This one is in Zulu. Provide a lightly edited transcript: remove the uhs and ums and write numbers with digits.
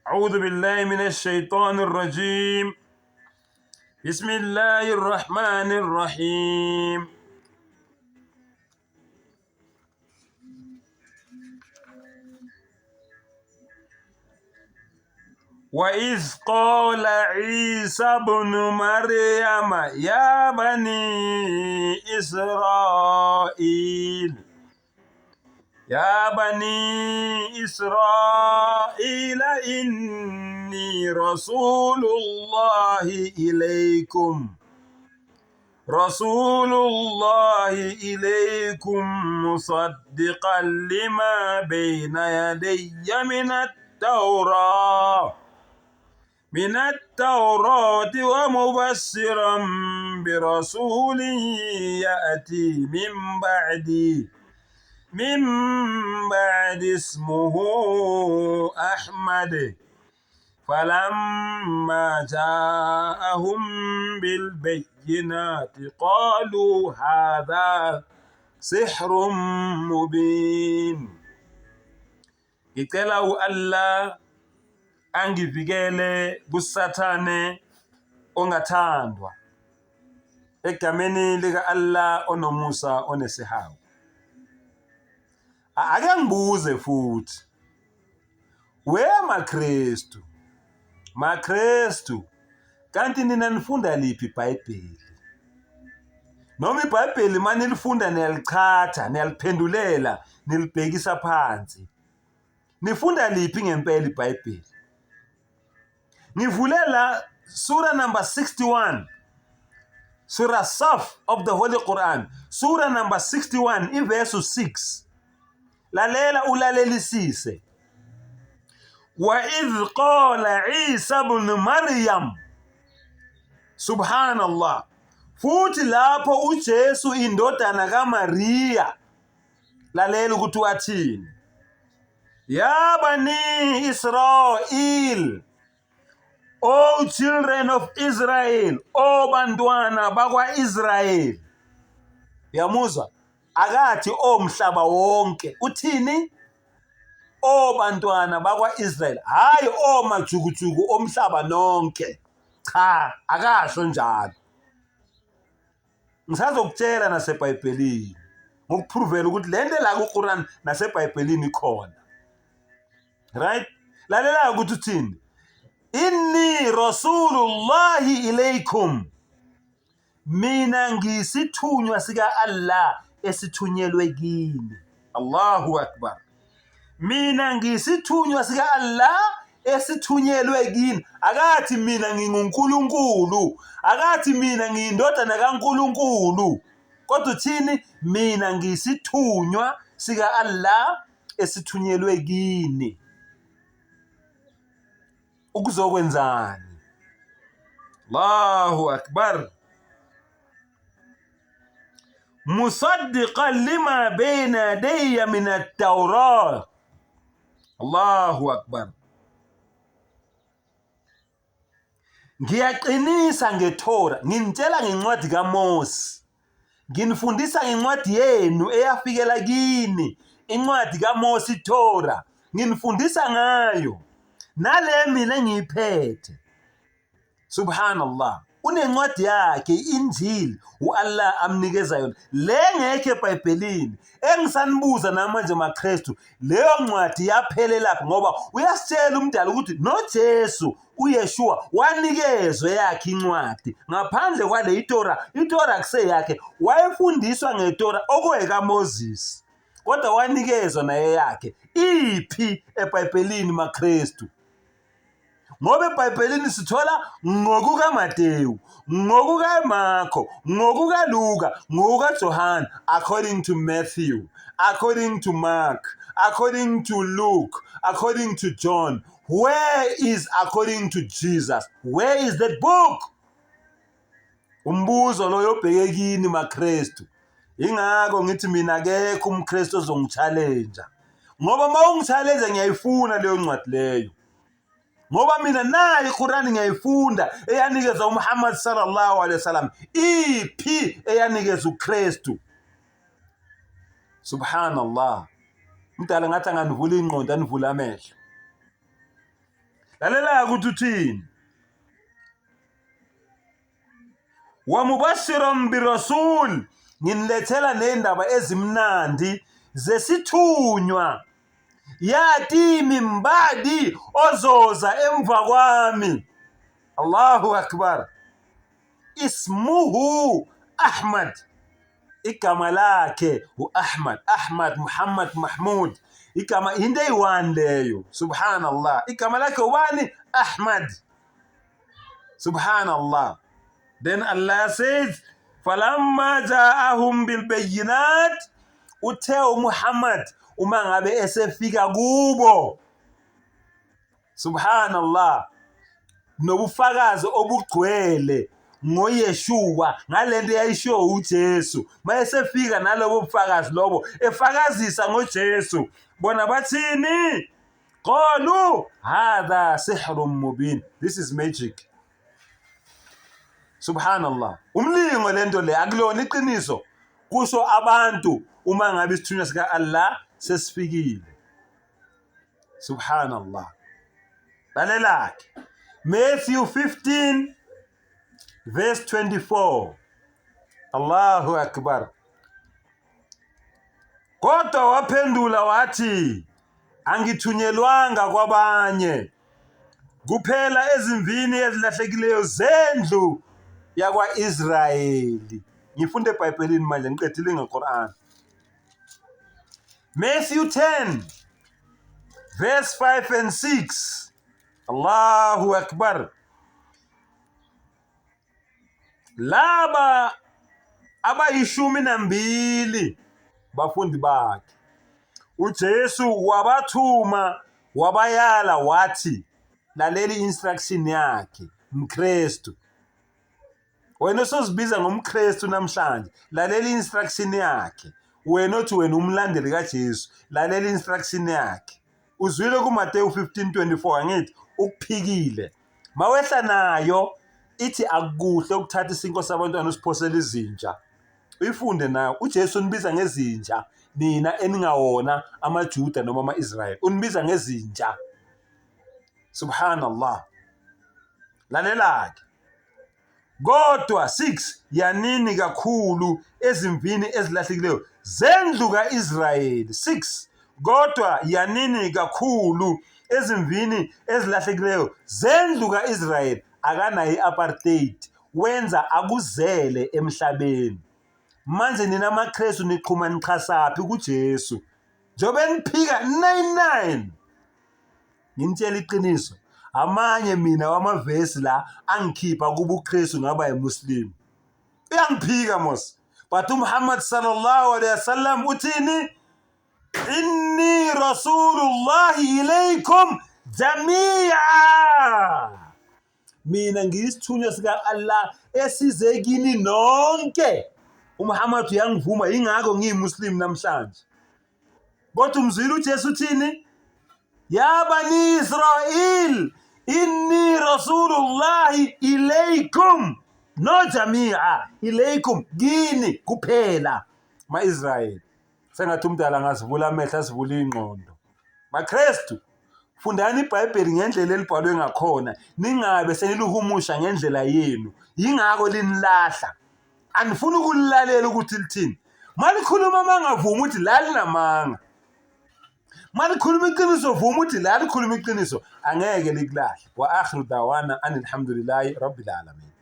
أعوذ بالله من الشيطان الرجيم. بسم الله الرحمن الرحيم. وإذ قال عيسى ابن مريم يا بني إسرائيل إني رسول الله إليكم مصدقا لما بين يدي من التوراة ومبشرا برسول يأتي من بعد اسمه أحمد. فلما جاءهم بالبينات قالوا هذا سحر مبين. Ngicela Allah angivikele kusathane ongathandwa egameni lika Allah onomusa onesihawu. Ake ngibuze futhi, maKristu, kanti nina nifunda liphi iBhayibheli? Noma iBhayibheli manilifunda niyalichatha, niyaliphendulela, nilibhekisa phansi. Nifunda liphi ngempela iBhayibheli? Ngivulela Surah number 61, Surah Saf of the Holy Quran, Surah number 61, verse 6. Lalela ulalelisise. وَإِذْ قَالَ عِيسَى ابْنُ مَرْيَمَ. Subhanallah. Futhi lapho uJesu indodana kaMariya, lalela ukuthi wathini. Ya bani Israel, O children of Israel, O bantwana bakwa-Israel. Yamuzwa? Akathi omhlaba wonke. Uthini? O bantwana bakwa-Israel, hayi omajukujuku omhlaba nonke. Cha, akasho njalo. Ngisazokutshela naseBhayibhelini ngokupruvela ukuthi lento la kuQuran naseBhayibhelini ikhona. Right? Lalela ukuthi uthini? Inni rasulullahi ilaykum. Mina ngisithunywa sika Allah esithunyelwe kini. Allahu Akbar. Mina ngisithunywa sika Allah esithunyelwe kini. Akathi mina nginguNkulunkulu, akathi mina ngiyindodana kaNkulunkulu. Kodwa uthini? Mina ngisithunywa sika Allah esithunyelwe kini. Ukuzokwenzani? Allahu Akbar. Musaddiqan lima bayna yadayya min at-Tawrah. Allahu Akbar. Ngiyaqinisa ngeThora, nginitshela ngencwadi kaMose. Nginifundisa ngencwadi yenu eyafikela kini, incwadi kaMose iThora. Nginifundisa ngayo. Nale mina engiyiphethe. Subhanallah. Unencwadi yakhe iNjili uAllah amnikeza yona. Le ngeke eBhayibhelini. Engisanibuza namanje maKristu, leyo ncwadi yaphelela lapho ngoba uyasitshela umdala ukuthi noJesu uYeshua wanikezwe yakhe incwadi. Ngaphandle kwale iThora kuseyakhe, wayefundiswa ngeThora okweka Moses. Kodwa wanikezwa naye yakhe. Iphi eBhayibhelini maKristu? Ngoba eBhayibhelini sithola ngokukaMateyu, ngokukaMarko, ngokukaLuka, ngokukaJohane, according to Matthew, according to Mark, according to Luke, according to John. Where is according to Jesus? Where is that book? Umbuzo lo yobheke kini maKristu. Ingakho ngithi mina akekho umKristu ozongichallenge. Ngoba mawungichallenge ngiyayifuna leyo ncwadi leyo. Ngoba mina nayi iQuran ngiyayifunda eyanikezwa uMuhammad sallallahu alaihi wasallam. Iphi eyanikezwa uKristu? Subhanallah. Umdala ngathi angandivula ingqondo, anivula amehlo. lalela ukuthi uthini wa mubashiran birasul nginilethela nezindaba ezimnandi zesithunywa yati mimbadi ozoza emva kwami. Allahu akbar. Ismuhu Ahmad, igama lakhe uAhmad. Ahmad Muhammad Mahmud, igama into eyi-1 leyo. Subhanallah. Igama lakhe ubani? Ahmad. Subhanallah. Then Allah says, falamma ja'ahum bil bayyinat, uthe Muhammad uma ngabe esefika kubo, subhanallah, nobufakazi obugcwele ngoYeshua ngalento eyayishiwo uJesu, mayesefika nalobo bufakazi lobo efakazisa ngoJesu, bona bathini? Qalu hadha sihrun mubin, this is magic. Subhanallah. Umlingo lento le akulona iqiniso, kusho abantu uma ngabe isithunywa sika Allah sesifikile. Subhanallah. Lalelake Matthew 15 verse 24. Allahu akbar. Kodwa waphendula wathi, angithunyelwanga kwabanye kuphela ezimvini ezilahlekileyo zendlu yakwa-Israyeli. Ngifunde eBhayibhelini manje, ngiqedile ngeQuran. Matthew 10 verse 5 and 6. Allahu akbar. Laba abayishumi bafundi bakhe uJesu wabathuma, wabayala wathi, laleli instruction yakhe mKristu. Wena usozibiza ngomKristu namhlanje, laleli instruction yakhe. Wena othi wena umlandeli kaJesu, laleli instruction yakhe. Uzwile kuMateyu 15:24 ngithi ukuphikile. Mawehla nayo ithi akukuhle ukuthatha isinko sabantwana usiphosela izinja. Uyifunde nayo. uJesu unibiza ngezinja, nina eningawona amaJuda noma ama-Israyeli. Unibiza ngezinja. Subhanallah. Lalelake. Kodwa 6 yanini kakhulu ezimvini ezilahlekileyo zendlu kaIsrayeli. 6 kodwa yanini kakhulu ezimvini ezilahlekileyo zendlu kaIsrayeli. Akanayo i-apartheid, wenza akuzele emhlabeni. Manje nina amaKristu niqhuma nichasaphi kuJesu? Njobe niphika 99. Ngintshela iqiniso, amanye mina wamavesi la angikhipha kuba uKristu ngaba yiMuslim. Uyangiphika mos. But uMuhammad sallallahu alaihi wasallam uthini? Inni rasulullahi ilaykum jami'a. Mina ngiyisithunywa sika Allah esize kini nonke. uMuhammad uyangivuma, ingakho ngiyiMuslim namhlanje. Kodwa umzwile uJesu uthini? Ya bani Israel, inni rasulullahi ilaykum, no jami'a, ilaykum, kini kuphela ma-Israyeli. Sengathi umdala ngazivula amehlo, asivula ingqondo. MaKristu, fundani iBhayibheli ngendlela elibhalwe ngakhona, ningabe seniluhumusha ngendlela yenu. Yingakho linilahla. Anifuni ukulilalela ukuthi lithini. Malikhuluma mangavuma ukuthi la linamanga. Malikhuluma iqiniso vuma ukuthi la likhuluma iqiniso, angeke likulahle. Wa akhiru dawana anilhamdulillahi rabbil alamin.